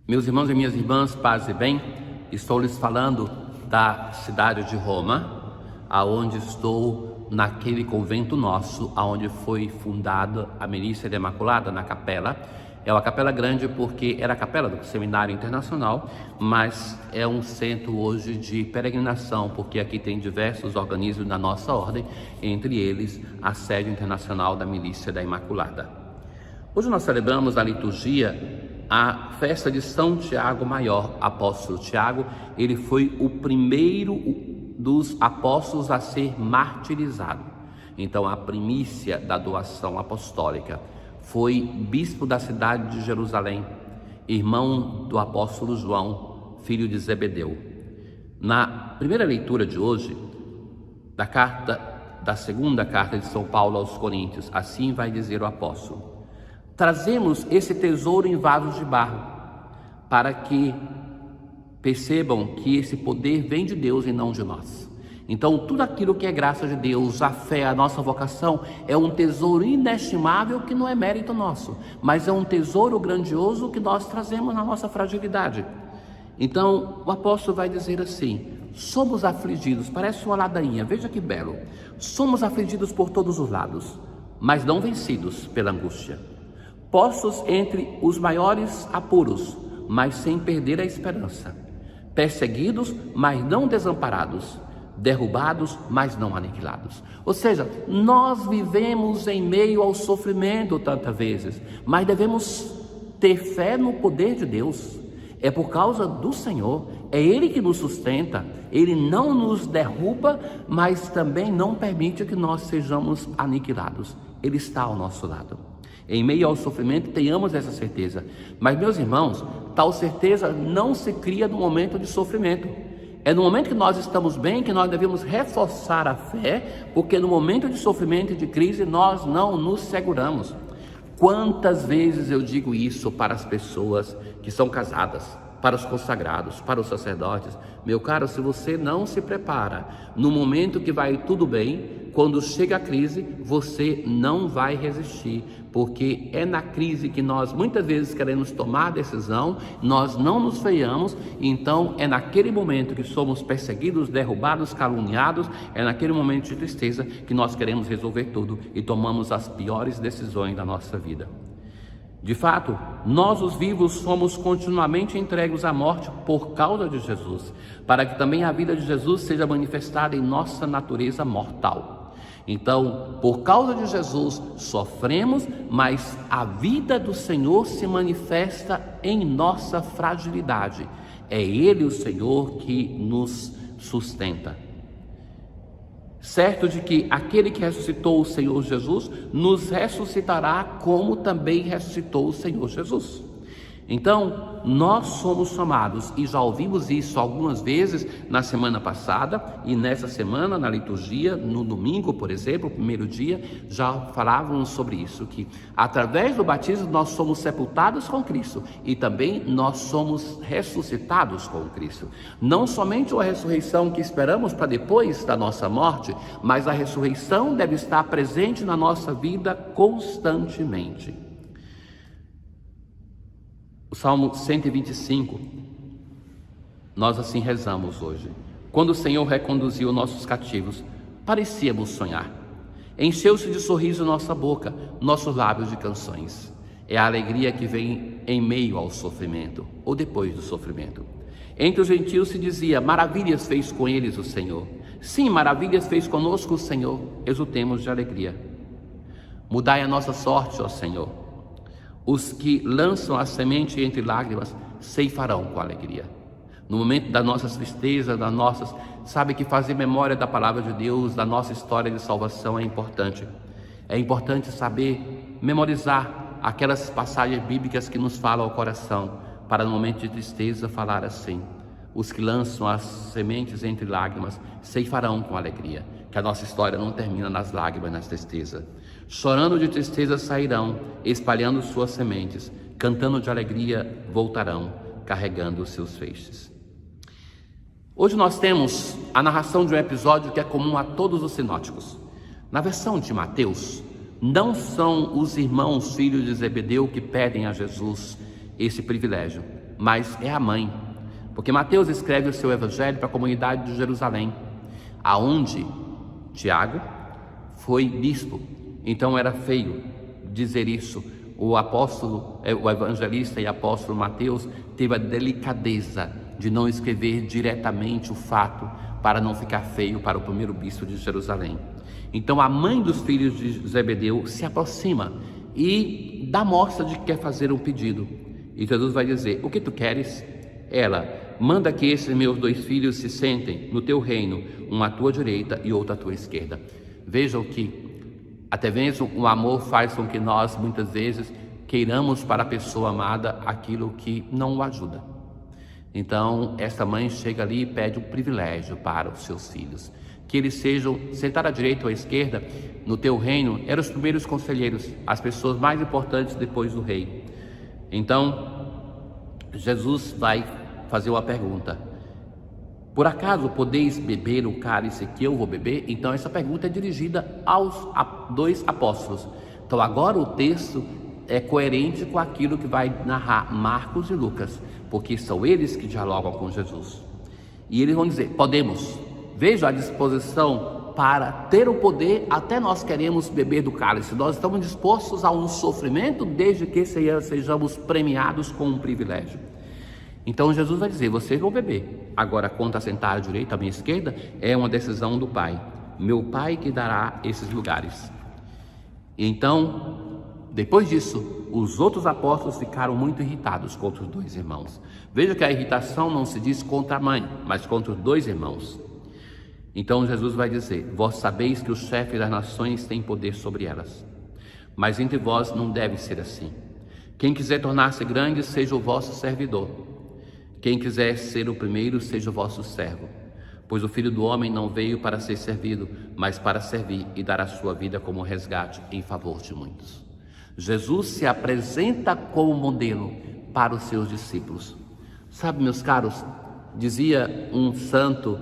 Meus irmãos e minhas irmãs, paz e bem, estou lhes falando da cidade de Roma, aonde estou naquele convento nosso, aonde foi fundada a Milícia da Imaculada, na capela. É uma capela grande porque era a capela do Seminário Internacional, mas é um centro hoje de peregrinação, porque aqui tem diversos organismos da nossa ordem, entre eles a sede internacional da Milícia da Imaculada. Hoje nós celebramos na liturgia a festa de São Tiago Maior, apóstolo Tiago. Ele foi o primeiro dos apóstolos a ser martirizado. Então a primícia da doação apostólica. Foi bispo da cidade de Jerusalém, irmão do apóstolo João, filho de Zebedeu. Na primeira leitura de hoje, da segunda carta de São Paulo aos Coríntios, assim vai dizer o apóstolo: trazemos esse tesouro em vasos de barro, para que percebam que esse poder vem de Deus e não de nós. Então, tudo aquilo que é graça de Deus, a fé, a nossa vocação, é um tesouro inestimável que não é mérito nosso, mas é um tesouro grandioso que nós trazemos na nossa fragilidade. Então, o apóstolo vai dizer assim: somos afligidos, parece uma ladainha, veja que belo. Somos afligidos por todos os lados, mas não vencidos pela angústia. Postos entre os maiores apuros, mas sem perder a esperança. Perseguidos, mas não desamparados. Derrubados, mas não aniquilados. Ou seja, nós vivemos em meio ao sofrimento tantas vezes, mas devemos ter fé no poder de Deus. É por causa do Senhor, é Ele que nos sustenta. Ele não nos derruba, mas também não permite que nós sejamos aniquilados. Ele está ao nosso lado. Em meio ao sofrimento, tenhamos essa certeza. Mas, meus irmãos, tal certeza não se cria no momento de sofrimento. É no momento que nós estamos bem que nós devemos reforçar a fé, porque no momento de sofrimento e de crise nós não nos seguramos. Quantas vezes eu digo isso para as pessoas que são casadas, para os consagrados, para os sacerdotes: meu caro, se você não se prepara no momento que vai tudo bem, quando chega a crise, você não vai resistir, porque é na crise que nós muitas vezes queremos tomar a decisão, nós não nos freamos. Então é naquele momento que somos perseguidos, derrubados, caluniados, é naquele momento de tristeza que nós queremos resolver tudo e tomamos as piores decisões da nossa vida. De fato, nós os vivos somos continuamente entregues à morte por causa de Jesus, para que também a vida de Jesus seja manifestada em nossa natureza mortal. Então, por causa de Jesus, sofremos, mas a vida do Senhor se manifesta em nossa fragilidade. É Ele, o Senhor, que nos sustenta. Certo de que aquele que ressuscitou o Senhor Jesus, nos ressuscitará como também ressuscitou o Senhor Jesus. Então, nós somos chamados, e já ouvimos isso algumas vezes na semana passada e nessa semana na liturgia, no domingo, por exemplo, o primeiro dia, já falávamos sobre isso, que através do batismo nós somos sepultados com Cristo e também nós somos ressuscitados com Cristo. Não somente a ressurreição que esperamos para depois da nossa morte, mas a ressurreição deve estar presente na nossa vida constantemente. O Salmo 125, nós assim rezamos hoje: quando o Senhor reconduziu nossos cativos, parecíamos sonhar. Encheu-se de sorriso nossa boca, nossos lábios de canções. É a alegria que vem em meio ao sofrimento, ou depois do sofrimento. Entre os gentios se dizia: maravilhas fez com eles o Senhor. Sim, maravilhas fez conosco o Senhor, exultemos de alegria. Mudai a nossa sorte, ó Senhor. Os que lançam a semente entre lágrimas ceifarão com alegria. No momento das nossas tristezas, sabe que fazer memória da palavra de Deus, da nossa história de salvação é importante. É importante saber memorizar aquelas passagens bíblicas que nos falam ao coração, para no momento de tristeza falar assim: os que lançam as sementes entre lágrimas ceifarão com alegria. Que a nossa história não termina nas lágrimas, nas tristezas. Chorando de tristeza sairão, espalhando suas sementes, cantando de alegria voltarão, carregando os seus feixes. Hoje nós temos a narração de um episódio que é comum a todos os sinóticos. Na versão de Mateus, não são os irmãos filhos de Zebedeu que pedem a Jesus esse privilégio, mas é a mãe. Porque Mateus escreve o seu evangelho para a comunidade de Jerusalém, aonde Tiago foi bispo. Então era feio dizer isso. O evangelista e apóstolo Mateus teve a delicadeza de não escrever diretamente o fato para não ficar feio para o primeiro bispo de Jerusalém. Então a mãe dos filhos de Zebedeu se aproxima e dá mostra de que quer fazer um pedido. E Jesus vai dizer: o que tu queres? Ela: manda que esses meus 2 filhos se sentem no teu reino, um à tua direita e outro à tua esquerda. Vejam que até mesmo o amor faz com que nós muitas vezes queiramos para a pessoa amada aquilo que não o ajuda. Então esta mãe chega ali e pede um privilégio para os seus filhos, que eles sejam sentados à direita ou à esquerda. No teu reino eram os primeiros conselheiros, as pessoas mais importantes depois do rei. Então Jesus vai fazer uma pergunta: por acaso podeis beber o cálice que eu vou beber? Então essa pergunta é dirigida aos 2 apóstolos. Então agora o texto é coerente com aquilo que vai narrar Marcos e Lucas, porque são eles que dialogam com Jesus. E eles vão dizer: podemos. Veja a disposição para ter o poder. Até nós queremos beber do cálice, nós estamos dispostos a um sofrimento desde que sejamos premiados com um privilégio. Então Jesus vai dizer: vocês vão beber. Agora, quanto a sentar à direita, à minha esquerda, é uma decisão do Pai. Meu Pai que dará esses lugares. Então, depois disso, os outros apóstolos ficaram muito irritados contra os 2 irmãos. Veja que a irritação não se diz contra a mãe, mas contra os 2 irmãos. Então Jesus vai dizer: vós sabeis que os chefes das nações têm poder sobre elas, mas entre vós não deve ser assim. Quem quiser tornar-se grande, seja o vosso servidor. Quem quiser ser o primeiro, seja o vosso servo. Pois o Filho do Homem não veio para ser servido, mas para servir e dar a sua vida como resgate em favor de muitos. Jesus se apresenta como modelo para os seus discípulos. Sabe, meus caros, dizia um santo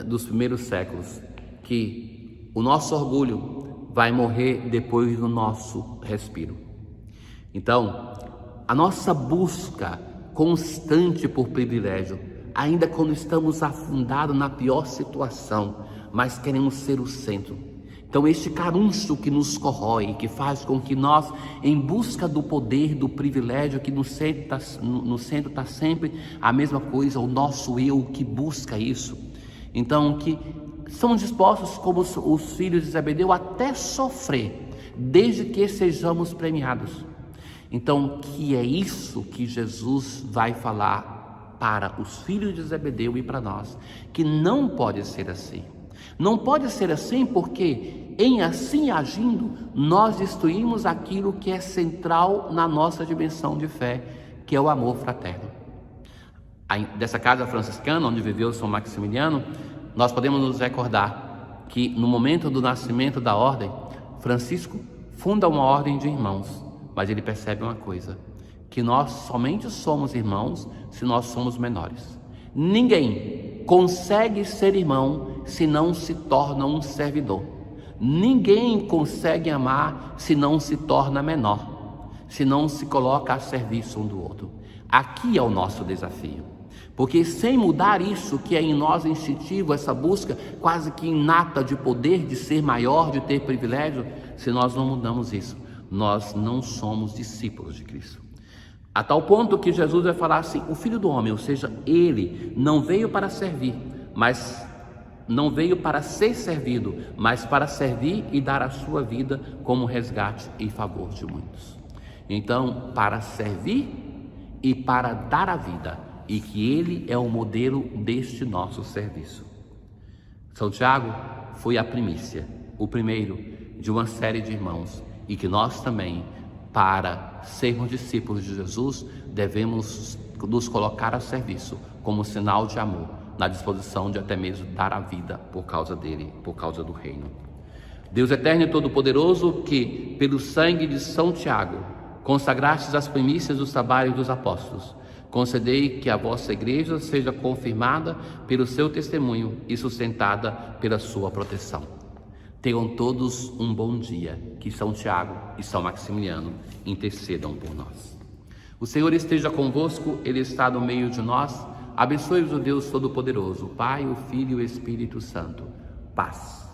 dos primeiros séculos que o nosso orgulho vai morrer depois do nosso respiro. Então, a nossa busca constante por privilégio, ainda quando estamos afundados na pior situação, mas queremos ser o centro. Então este caruncho que nos corrói, que faz com que nós, em busca do poder, do privilégio, que no centro está sempre a mesma coisa, o nosso eu que busca isso. Então que somos dispostos, como os filhos de Zebedeu, até sofrer, desde que sejamos premiados. Então, que é isso que Jesus vai falar para os filhos de Zebedeu e para nós, que não pode ser assim. Não pode ser assim porque, em assim agindo, nós destruímos aquilo que é central na nossa dimensão de fé, que é o amor fraterno. Dessa casa franciscana, onde viveu São Maximiliano, nós podemos nos recordar que, no momento do nascimento da ordem, Francisco funda uma ordem de irmãos. Mas ele percebe uma coisa, que nós somente somos irmãos se nós somos menores. Ninguém consegue ser irmão se não se torna um servidor. Ninguém consegue amar se não se torna menor, se não se coloca a serviço um do outro. Aqui é o nosso desafio. Porque sem mudar isso que é em nós instintivo, essa busca quase que inata de poder, de ser maior, de ter privilégio, se nós não mudamos isso, nós não somos discípulos de Cristo. A tal ponto que Jesus vai falar assim: o Filho do Homem, ou seja, ele não veio para servir, mas não veio para ser servido, mas para servir e dar a sua vida como resgate em favor de muitos. Então, para servir e para dar a vida, e que ele é o modelo deste nosso serviço. São Tiago foi a primícia, o primeiro de uma série de irmãos, e que nós também, para sermos discípulos de Jesus, devemos nos colocar a serviço como sinal de amor, na disposição de até mesmo dar a vida por causa dele, por causa do reino. Deus eterno e todo-poderoso, que pelo sangue de São Tiago consagrastes as primícias dos trabalhos dos apóstolos, concedei que a vossa igreja seja confirmada pelo seu testemunho e sustentada pela sua proteção. Tenham todos um bom dia, que São Tiago e São Maximiliano intercedam por nós. O Senhor esteja convosco, Ele está no meio de nós. Abençoe-vos o Deus Todo-Poderoso, o Pai, o Filho e o Espírito Santo. Paz.